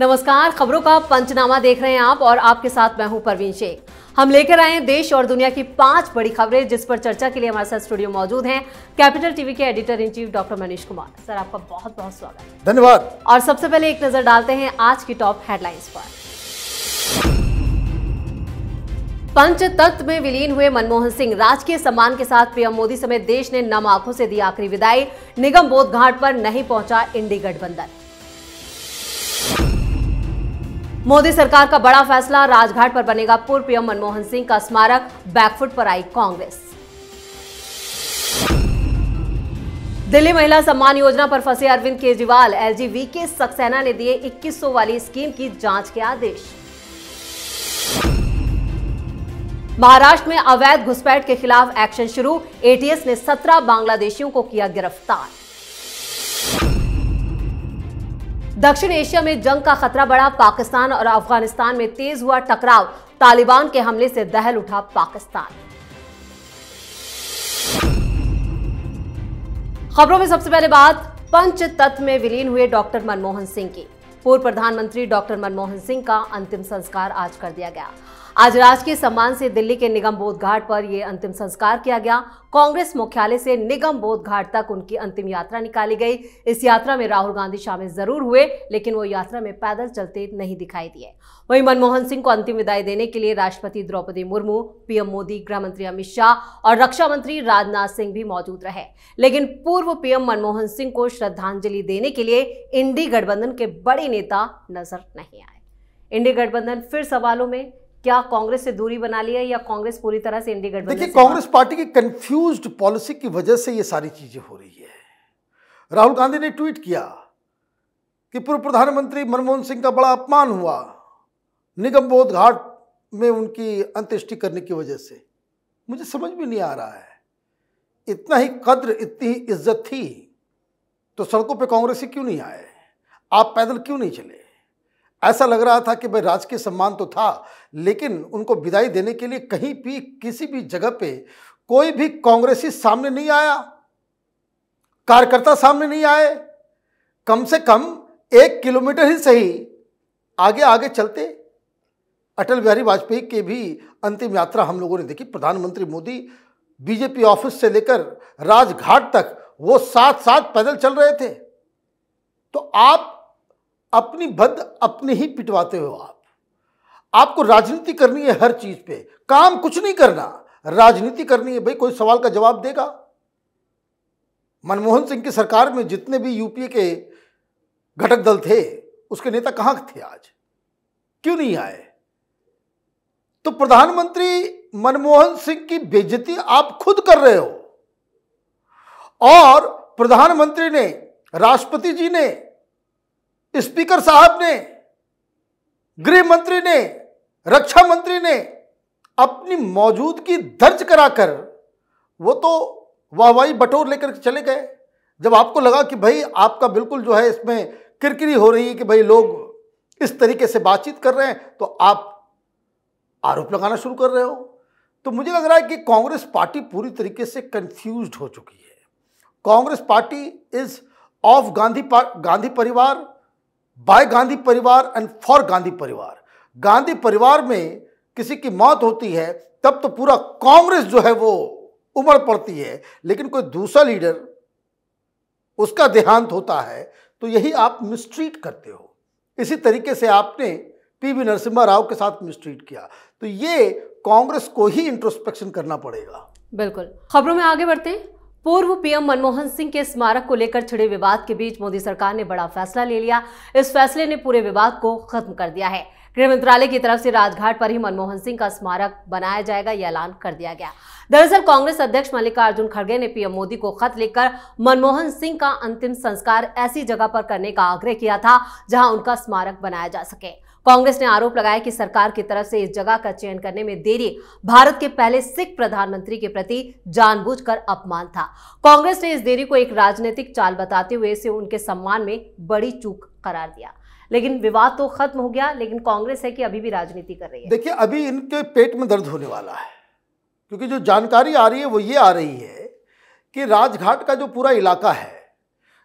नमस्कार, खबरों का पंचनामा देख रहे हैं आप और आपके साथ मैं हूं परवीन शेख। हम लेकर आए हैं देश और दुनिया की 5 बड़ी खबरें जिस पर चर्चा के लिए हमारे साथ स्टूडियो मौजूद हैं कैपिटल टीवी के editor in chief doctor Manish Kumar. Sir, आपका बहुत बहुत स्वागत। धन्यवाद। और सबसे पहले एक नजर डालते हैं आज की टॉप हेडलाइंस पर। पंचतत्व में विलीन हुए मनमोहन सिंह, राजकीय सम्मान के साथ पीएम मोदी समेत देश ने नम आंखों से दी आखिरी विदाई। निगम बोध घाट पर नहीं पहुंचा इंडी गठबंधन। मोदी सरकार का बड़ा फैसला, राजघाट पर बनेगा पूर्व पीएम मनमोहन सिंह का स्मारक। बैकफुट पर आई कांग्रेस। दिल्ली महिला सम्मान योजना पर फंसे अरविंद केजरीवाल, एलजी-वीके सक्सेना ने दिए 2100 वाली स्कीम की जांच के आदेश। महाराष्ट्र में अवैध घुसपैठ के खिलाफ एक्शन शुरू, एटीएस ने 17 बांग्लादेशियों को किया गिरफ्तार। दक्षिण एशिया में जंग का खतरा बढ़ा, पाकिस्तान और अफगानिस्तान में तेज हुआ टकराव, तालिबान के हमले से दहल उठा पाकिस्तान। खबरों में सबसे पहले बात पंचतत्व में विलीन हुए डॉक्टर मनमोहन सिंह की। पूर्व प्रधानमंत्री डॉक्टर मनमोहन सिंह का अंतिम संस्कार आज कर दिया गया। आज राजकीय सम्मान से दिल्ली के निगम बोध घाट पर यह अंतिम संस्कार किया गया। कांग्रेस मुख्यालय से निगम बोध घाट तक उनकी अंतिम यात्रा निकाली गई। इस यात्रा में राहुल गांधी शामिल जरूर हुए, लेकिन वो यात्रा में पैदल चलते नहीं दिखाई दिए। वहीं मनमोहन सिंह को अंतिम विदाई देने के लिए राष्ट्रपति द्रौपदी मुर्मू, पीएम मोदी, गृह मंत्री अमित शाह और रक्षा मंत्री राजनाथ सिंह भी मौजूद रहे। लेकिन पूर्व पीएम मनमोहन सिंह को श्रद्धांजलि देने के लिए इंडी गठबंधन के बड़े नेता नजर नहीं आए। इंडी गठबंधन फिर सवालों में, क्या कांग्रेस से दूरी बना लिया या कांग्रेस पूरी तरह से इंडी गठबंधन? देखिए, कांग्रेस पार्टी की कंफ्यूज्ड पॉलिसी की वजह से ये सारी चीजें हो रही है। राहुल गांधी ने ट्वीट किया कि पूर्व प्रधानमंत्री मनमोहन सिंह का बड़ा अपमान हुआ निगम बोध घाट में उनकी अंत्येष्टि करने की वजह से। मुझे समझ में नहीं आ रहा है, इतना ही कद्र, इतनी ही इज्जत थी तो सड़कों पे कांग्रेसी क्यों नहीं आए? आप पैदल क्यों नहीं चले? ऐसा लग रहा था कि भाई राजकीय सम्मान तो था, लेकिन उनको विदाई देने के लिए कहीं भी किसी भी जगह पे कोई भी कांग्रेसी सामने नहीं आया, कार्यकर्ता सामने नहीं आए। कम से कम 1 किलोमीटर ही सही आगे आगे चलते। अटल बिहारी वाजपेयी के भी अंतिम यात्रा हम लोगों ने देखी। प्रधानमंत्री मोदी बीजेपी ऑफिस से लेकर राजघाट तक वो साथ साथ पैदल चल रहे थे। तो आप अपनी भद्द अपने ही पिटवाते हो। आपको राजनीति करनी है हर चीज पे, काम कुछ नहीं करना, राजनीति करनी है। भाई कोई सवाल का जवाब देगा? मनमोहन सिंह की सरकार में जितने भी यूपीए के घटक दल थे उसके नेता कहां थे? आज क्यों नहीं आए? तो प्रधानमंत्री मनमोहन सिंह की बेइज्जती आप खुद कर रहे हो। और प्रधानमंत्री ने, राष्ट्रपति जी ने, स्पीकर साहब ने, गृह मंत्री ने, रक्षा मंत्री ने अपनी मौजूदगी दर्ज कराकर वो तो वाहवाही बटोर लेकर चले गए। जब आपको लगा कि भाई आपका बिल्कुल जो है इसमें किरकिरी हो रही है कि भाई लोग इस तरीके से बातचीत कर रहे हैं, तो आप आरोप लगाना शुरू कर रहे हो। तो मुझे लग रहा है कि कांग्रेस पार्टी पूरी तरीके से कंफ्यूज्ड हो चुकी है। Congress party is of Gandhi परिवार, बाय गांधी परिवार एंड फॉर गांधी परिवार। गांधी परिवार में किसी की मौत होती है तब तो पूरा कांग्रेस जो है वो उमड़ पड़ती है, लेकिन कोई दूसरा लीडर उसका देहांत होता है तो यही आप मिसट्रीट करते हो। इसी तरीके से आपने पीवी नरसिम्हा राव के साथ मिसट्रीट किया। तो ये कांग्रेस को ही इंट्रोस्पेक्शन करना पड़ेगा। बिल्कुल। खबरों में आगे बढ़ते हैं। पूर्व पीएम मनमोहन सिंह के स्मारक को लेकर छिड़े विवाद के बीच मोदी सरकार ने बड़ा फैसला ले लिया। इस फैसले ने पूरे विवाद को खत्म कर दिया है। गृह मंत्रालय की तरफ से राजघाट पर ही मनमोहन सिंह का स्मारक बनाया जाएगा, यह ऐलान कर दिया गया। दरअसल कांग्रेस अध्यक्ष मल्लिकार्जुन खड़गे ने पीएम मोदी को खत लिखकर मनमोहन सिंह का अंतिम संस्कार ऐसी जगह पर करने का आग्रह किया था जहां उनका स्मारक बनाया जा सके। कांग्रेस ने आरोप लगाया कि सरकार की तरफ से इस जगह का चयन करने में देरी भारत के पहले सिख प्रधानमंत्री के प्रति जानबूझकर अपमान था। कांग्रेस ने इस देरी को एक राजनीतिक चाल बताते हुए इसे उनके सम्मान में बड़ी चूक करार दिया। लेकिन विवाद तो खत्म हो गया, लेकिन कांग्रेस है कि अभी भी राजनीति कर रही है। देखिए, अभी इनके पेट में दर्द होने वाला है, क्योंकि जो जानकारी आ रही है वो ये आ रही है कि राजघाट का जो पूरा इलाका है,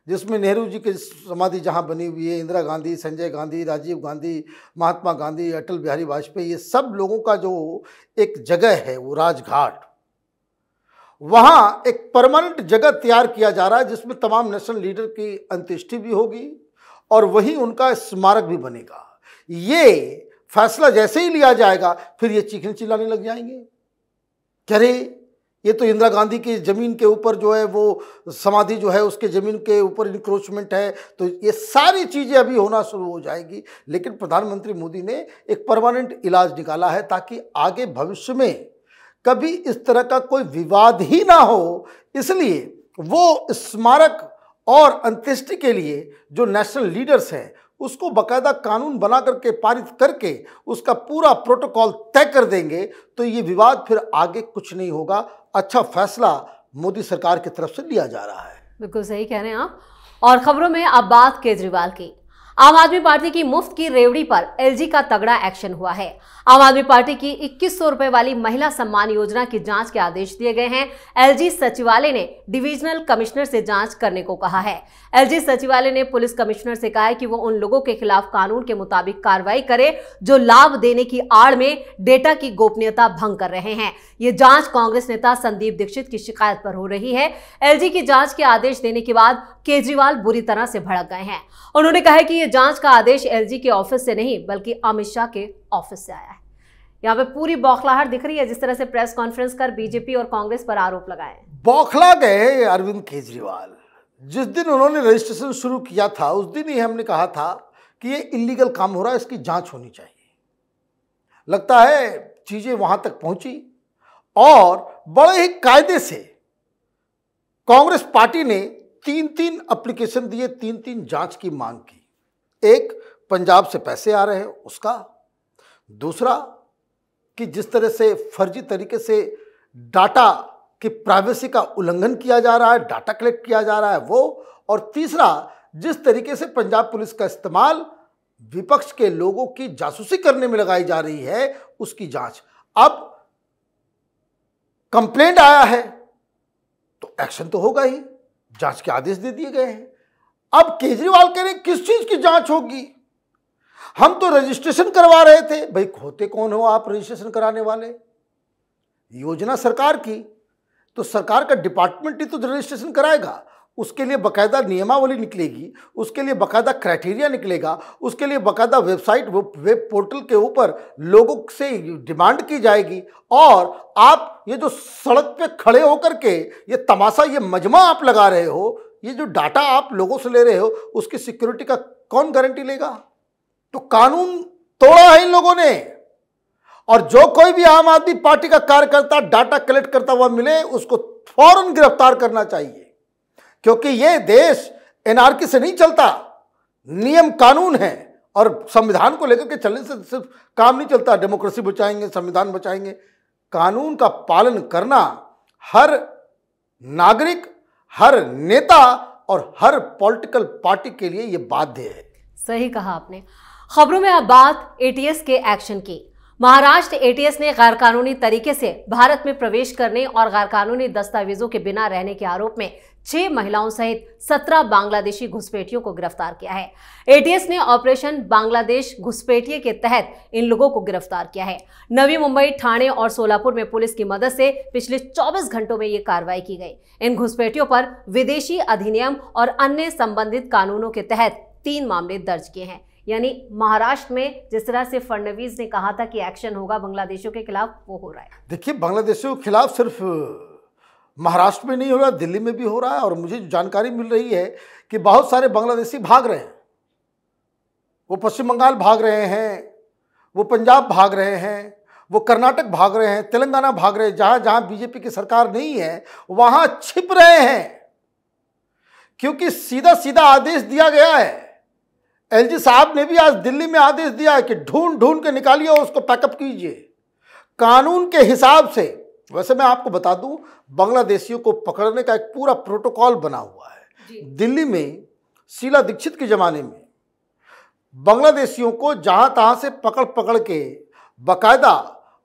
जिसमें नेहरू जी की समाधि जहां बनी हुई है, इंदिरा गांधी, संजय गांधी, राजीव गांधी, महात्मा गांधी, अटल बिहारी वाजपेयी, ये सब लोगों का जो एक जगह है वो राजघाट, वहां एक परमानेंट जगह तैयार किया जा रहा है जिसमें तमाम नेशनल लीडर की अंत्येष्टि भी होगी और वहीं उनका स्मारक भी बनेगा। ये फैसला जैसे ही लिया जाएगा फिर ये चीखने चिल्लाने लग जाएंगे कि अरे ये तो इंदिरा गांधी की जमीन के ऊपर जो है वो समाधि जो है उसके जमीन के ऊपर इंक्रोचमेंट है, तो ये सारी चीजें अभी होना शुरू हो जाएगी। लेकिन प्रधानमंत्री मोदी ने एक परमानेंट इलाज निकाला है ताकि आगे भविष्य में कभी इस तरह का कोई विवाद ही ना हो, इसलिए वो स्मारक और अंत्येष्टि के लिए जो नेशनल लीडर्स हैं उसको बाकायदा कानून बना करके पारित करके उसका पूरा प्रोटोकॉल तय कर देंगे, तो ये विवाद फिर आगे कुछ नहीं होगा। अच्छा फैसला मोदी सरकार की तरफ से लिया जा रहा है। बिल्कुल सही कह रहे हैं आप। और खबरों में अब बात केजरीवाल की। आम आदमी पार्टी की मुफ्त की रेवड़ी पर एलजी का तगड़ा एक्शन हुआ है। आम आदमी पार्टी की 2100 रुपए वाली महिला सम्मान योजना की जांच के आदेश दिए गए हैं। एलजी सचिवालय ने डिविजनल कमिश्नर से जांच करने को कहा है। एलजी सचिवालय ने पुलिस कमिश्नर से कहा है कि वो उन लोगों के खिलाफ कानून के मुताबिक कार्रवाई करे जो लाभ देने की आड़ में डेटा की गोपनीयता भंग कर रहे हैं। ये जांच कांग्रेस नेता संदीप दीक्षित की शिकायत पर हो रही है। एलजी की जांच के आदेश देने के बाद केजरीवाल बुरी तरह से भड़क गए हैं। उन्होंने कहा कि ये जांच का आदेश एलजी के ऑफिस से नहीं बल्कि अमित शाह के ऑफिस से आया है। यहाँ पे पूरी बौखलाहट दिख रही है जिस तरह से प्रेस कॉन्फ्रेंस कर बीजेपी और कांग्रेस पर आरोप लगाए। बौखला गए अरविंद केजरीवाल। जिस दिन उन्होंने रजिस्ट्रेशन शुरू किया था उस दिन ही हमने कहा था कि ये इलीगल काम हो रहा है, इसकी जांच होनी चाहिए। लगता है चीजें वहां तक पहुंची और बड़े ही कायदे से कांग्रेस पार्टी ने 3-3 एप्लीकेशन दिए, 3-3 जांच की मांग की। एक, पंजाब से पैसे आ रहे हैं उसका। दूसरा कि जिस तरह से फर्जी तरीके से डाटा की प्राइवेसी का उल्लंघन किया जा रहा है, डाटा कलेक्ट किया जा रहा है वो। और तीसरा, जिस तरीके से पंजाब पुलिस का इस्तेमाल विपक्ष के लोगों की जासूसी करने में लगाई जा रही है उसकी जांच। अब कंप्लेंट आया है तो एक्शन तो होगा ही, जांच के आदेश दे दिए गए हैं। अब केजरीवाल कह रहे किस चीज की जांच होगी? हम तो रजिस्ट्रेशन करवा रहे थे। भाई होते कौन हो आप रजिस्ट्रेशन कराने वाले? योजना सरकार की, तो सरकार का डिपार्टमेंट ही तो रजिस्ट्रेशन कराएगा। उसके लिए बाकायदा नियमावली निकलेगी, उसके लिए बाकायदा क्राइटेरिया निकलेगा, उसके लिए बाकायदा वेबसाइट वेब पोर्टल के ऊपर लोगों से डिमांड की जाएगी। और आप ये जो सड़क पे खड़े होकर के ये तमाशा, ये मजमा आप लगा रहे हो, ये जो डाटा आप लोगों से ले रहे हो, उसकी सिक्योरिटी का कौन गारंटी लेगा? तो कानून तोड़ा है इन लोगों ने। और जो कोई भी आम आदमी पार्टी का कार्यकर्ता डाटा कलेक्ट करता हुआ मिले उसको फौरन गिरफ्तार करना चाहिए, क्योंकि ये देश एनआरकी से नहीं चलता, नियम कानून है। और संविधान को लेकर के चलने से सिर्फ काम नहीं चलता, डेमोक्रेसी बचाएंगे, संविधान बचाएंगे। कानून का पालन करना हर नागरिक, हर नेता और हर पॉलिटिकल पार्टी के लिए यह बाध्य है। सही कहा आपने। खबरों में अब बात एटीएस के एक्शन की। महाराष्ट्र एटीएस ने गैरकानूनी तरीके से भारत में प्रवेश करने और गैरकानूनी दस्तावेजों के बिना रहने के आरोप में 6 महिलाओं सहित 17 बांग्लादेशी घुसपैठियों को गिरफ्तार किया है। एटीएस ने ऑपरेशन बांग्लादेश घुसपैठिये के तहत इन लोगों को गिरफ्तार किया है। नवी मुंबई, ठाणे और सोलापुर में पुलिस की मदद से पिछले 24 घंटों में ये कार्रवाई की गई। इन घुसपैठियों पर विदेशी अधिनियम और अन्य संबंधित कानूनों के तहत 3 मामले दर्ज किए हैं। यानी महाराष्ट्र में जिस तरह से फडणवीस ने कहा था कि एक्शन होगा बांग्लादेशियों के खिलाफ, वो हो रहा है। देखिए, बांग्लादेशियों के खिलाफ सिर्फ महाराष्ट्र में नहीं हो रहा, दिल्ली में भी हो रहा है। और मुझे जानकारी मिल रही है कि बहुत सारे बांग्लादेशी भाग रहे हैं। वो पश्चिम बंगाल भाग रहे हैं, वो पंजाब भाग रहे हैं, वो कर्नाटक भाग रहे हैं, तेलंगाना भाग रहे हैं। जहां जहां बीजेपी की सरकार नहीं है वहां छिप रहे हैं, क्योंकि सीधा सीधा आदेश दिया गया है। एलजी साहब ने भी आज दिल्ली में आदेश दिया है कि ढूंढ ढूंढ के निकालिए और उसको पैकअप कीजिए कानून के हिसाब से। वैसे मैं आपको बता दूं, बांग्लादेशियों को पकड़ने का एक पूरा प्रोटोकॉल बना हुआ है। दिल्ली में शीला दीक्षित के जमाने में बांग्लादेशियों को जहां तहां से पकड़ पकड़ के बाकायदा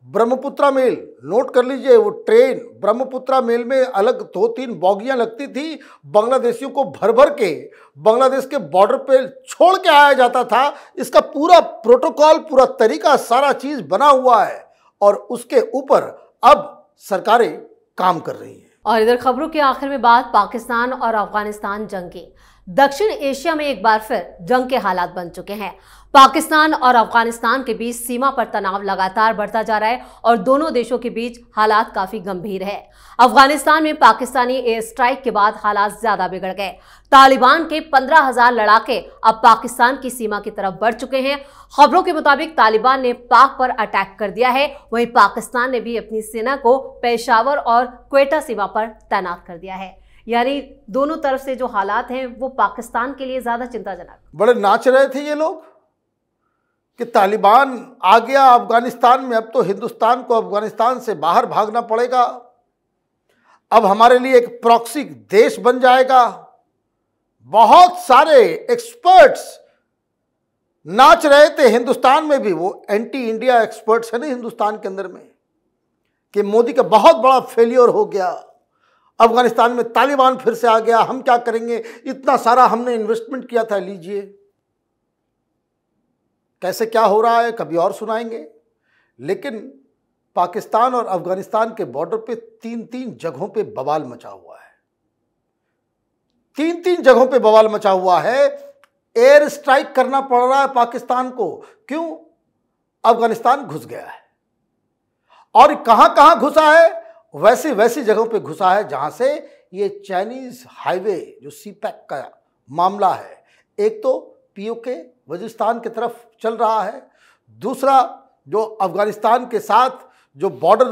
ब्रह्मपुत्रा मेल, नोट कर लीजिए, वो ट्रेन ब्रह्मपुत्रा मेल में अलग 2-3 बोगियां लगती थी, बांग्लादेशियों को भर भर के बांग्लादेश के बॉर्डर पे छोड़ के आया जाता था। इसका पूरा प्रोटोकॉल, पूरा तरीका, सारा चीज बना हुआ है और उसके ऊपर अब सरकारें काम कर रही हैं। और इधर खबरों के आखिर में बात पाकिस्तान और अफगानिस्तान जंग की। दक्षिण एशिया में एक बार फिर जंग के हालात बन चुके हैं। पाकिस्तान और अफगानिस्तान के बीच सीमा पर तनाव लगातार बढ़ता जा रहा है और दोनों देशों के बीच हालात काफी गंभीर है। अफगानिस्तान में पाकिस्तानी एयर स्ट्राइक के बाद हालात ज्यादा बिगड़ गए। तालिबान के 15,000 लड़ाके अब पाकिस्तान की सीमा की तरफ बढ़ चुके हैं। खबरों के मुताबिक तालिबान ने पाक पर अटैक कर दिया है, वहीं पाकिस्तान ने भी अपनी सेना को पेशावर और क्वेटा सीमा पर तैनात कर दिया है। यानी दोनों तरफ से जो हालात हैं वो पाकिस्तान के लिए ज्यादा चिंताजनक। बड़े नाच रहे थे ये लोग कि तालिबान आ गया अफगानिस्तान में, अब तो हिंदुस्तान को अफगानिस्तान से बाहर भागना पड़ेगा, अब हमारे लिए एक प्रॉक्सी देश बन जाएगा। बहुत सारे एक्सपर्ट्स नाच रहे थे हिंदुस्तान में भी, वो एंटी इंडिया एक्सपर्ट्स है ना हिंदुस्तान के अंदर में, कि मोदी का बहुत बड़ा फेलियर हो गया, अफगानिस्तान में तालिबान फिर से आ गया, हम क्या करेंगे, इतना सारा हमने इन्वेस्टमेंट किया था, लीजिए कैसे क्या हो रहा है कभी और सुनाएंगे। लेकिन पाकिस्तान और अफगानिस्तान के बॉर्डर पे 3-3 जगहों पे बवाल मचा हुआ है, 3-3 जगहों पे बवाल मचा हुआ है। एयर स्ट्राइक करना पड़ रहा है पाकिस्तान को, क्यों? अफगानिस्तान घुस गया है और कहां कहां घुसा है, वैसी वैसी जगहों पे घुसा है जहां से ये चाइनीज हाईवे जो सीपैक का मामला है, एक तो पीओके वजिस्तान की तरफ चल रहा है, दूसरा जो अफगानिस्तान के साथ जो बॉर्डर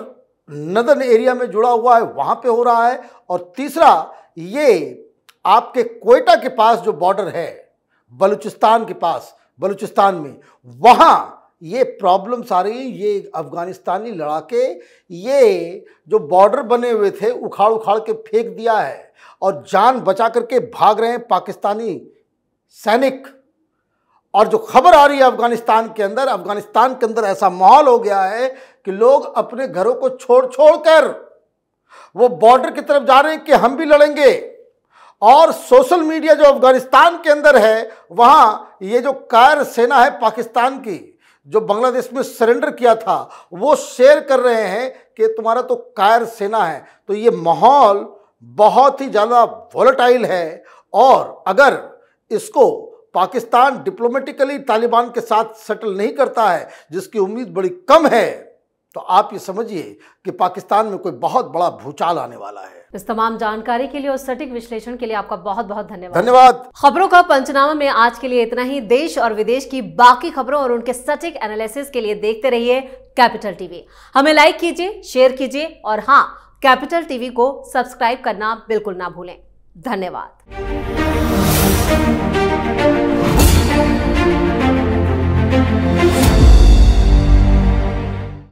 नदर्न एरिया में जुड़ा हुआ है वहां पे हो रहा है, और तीसरा ये आपके क्वेटा के पास जो बॉर्डर है बलूचिस्तान के पास, बलूचिस्तान में, वहां ये प्रॉब्लम्स आ रही है। ये अफगानिस्तानी लड़ाके ये जो बॉर्डर बने हुए थे उखाड़ उखाड़ के फेंक दिया है और जान बचा करके भाग रहे हैं पाकिस्तानी सैनिक। और जो खबर आ रही है अफगानिस्तान के अंदर ऐसा माहौल हो गया है कि लोग अपने घरों को छोड़ छोड़ कर वो बॉर्डर की तरफ जा रहे हैं कि हम भी लड़ेंगे। और सोशल मीडिया जो अफगानिस्तान के अंदर है, वहां ये जो कायर सेना है पाकिस्तान की, जो बांग्लादेश में सरेंडर किया था, वो शेयर कर रहे हैं कि तुम्हारा तो कायर सेना है। तो ये माहौल बहुत ही ज़्यादा वॉलेटाइल है और अगर इसको पाकिस्तान डिप्लोमेटिकली तालिबान के साथ सेटल नहीं करता है, जिसकी उम्मीद बड़ी कम है, तो आप ये समझिए कि पाकिस्तान में कोई बहुत बड़ा भूचाल आने वाला है। इस तमाम जानकारी के लिए और सटीक विश्लेषण के लिए आपका बहुत बहुत धन्यवाद। खबरों का पंचनामा में आज के लिए इतना ही। देश और विदेश की बाकी खबरों और उनके सटीक एनालिसिस के लिए देखते रहिए कैपिटल टीवी। हमें लाइक कीजिए, शेयर कीजिए और हाँ, कैपिटल टीवी को सब्सक्राइब करना बिल्कुल ना भूलें। धन्यवाद।